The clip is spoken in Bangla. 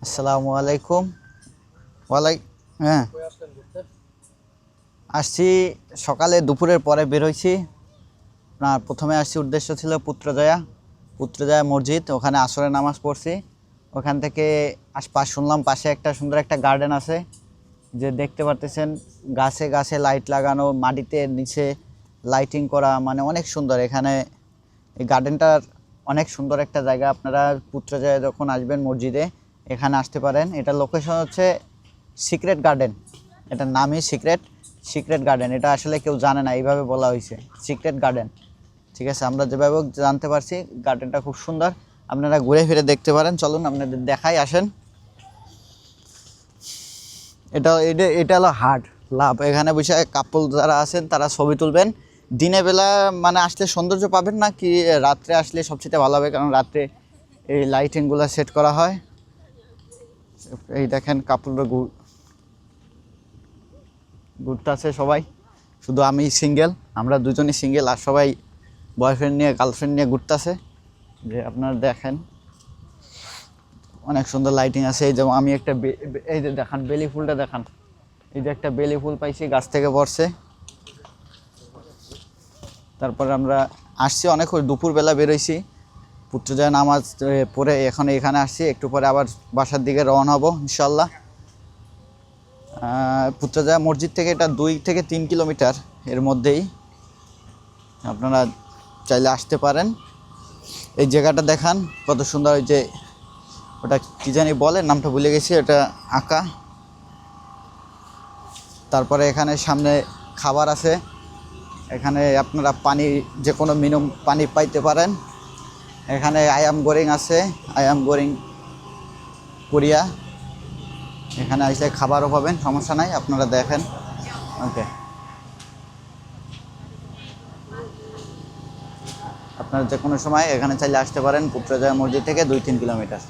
আসসালামু আলাইকুম। ওয়ালাই হ্যাঁ, আসছি সকালে দুপুরের পরে বের হইছি। আপনার প্রথমে আসছি, উদ্দেশ্য ছিল পুত্রজয়া মসজিদ, ওখানে আসরের নামাজ পড়ছি। ওখান থেকে শুনলাম পাশে একটা সুন্দর একটা গার্ডেন আছে, যে দেখতে পারতেছেন গাছে গাছে লাইট লাগানো, মাটিতে নিচে লাইটিং করা, মানে অনেক সুন্দর। এখানে এই গার্ডেনটার অনেক সুন্দর একটা জায়গা। আপনারা পুত্রজয়া যখন আসবেন মসজিদে এখানে আসতে পারেন। এটার লোকেশন হচ্ছে সিক্রেট গার্ডেন, এটার নামই সিক্রেট গার্ডেন। এটা আসলে কেউ জানে না, এইভাবে বলা হয়েছে সিক্রেট গার্ডেন। ঠিক আছে, আমরা যেভাবে জানতে পারছি গার্ডেনটা খুব সুন্দর, আপনারা ঘুরে ফিরে দেখতে পারেন। চলুন আপনাদের দেখাই, আসেন। এটা এটা এটা হলো হাট লাভ। এখানে বসে কাপল যারা আছেন তারা ছবি তুলবেন। দিনের বেলা মানে আসলে সৌন্দর্য পাবেন না, কি রাত্রে আসলে সবচেয়ে ভালো হবে, কারণ রাত্রে এই লাইটিংগুলো সেট করা হয়। এই দেখেন কাপলরা ঘুরতেছে সবাই, শুধু আমি সিঙ্গেল, আমরা দুজনই সিঙ্গেল, আর সবাই বয়ফ্রেন্ড নিয়ে গার্লফ্রেন্ড নিয়ে ঘুরতেছে। যে আপনারা দেখেন অনেক সুন্দর লাইটিং আছে। এই যেমন আমি একটা এই যে দেখান বেলি ফুলটা দেখান, এই যে একটা বেলি ফুল পাইছি, গাছ থেকে পড়ছে। তারপরে আমরা আসছি অনেক দুপুরবেলা বেরোইছি, পুত্রজয়া নামাজ পড়ে এখন এখানে আসছি। একটু পরে আবার বাসার দিকে রওনা হব ইনশাল্লাহ। পুত্রজয়া মসজিদ থেকে এটা 2 থেকে 3 কিলোমিটার এর মধ্যেই, আপনারা চাইলে আসতে পারেন। এই জায়গাটা দেখান কত সুন্দর, ওই যে ওটা কী জানি বলে, নামটা ভুলে গেছি, এটা আঁকা। তারপরে এখানে সামনে খাবার আছে, এখানে আপনারা পানি যে কোনো মিনিমাম পানি পাইতে পারেন। এখানে আয়াম গোরিং আছে, আয়াম গোরিং কোরিয়া, এখানে এসে খাবারও পাবেন, সমস্যা নাই, আপনারা দেখেন। ওকে, আপনারা যে কোনো সময় এখানে চাইলে আসতে পারেন পুত্রজয়া মসজিদ থেকে 2-3 কিলোমিটার।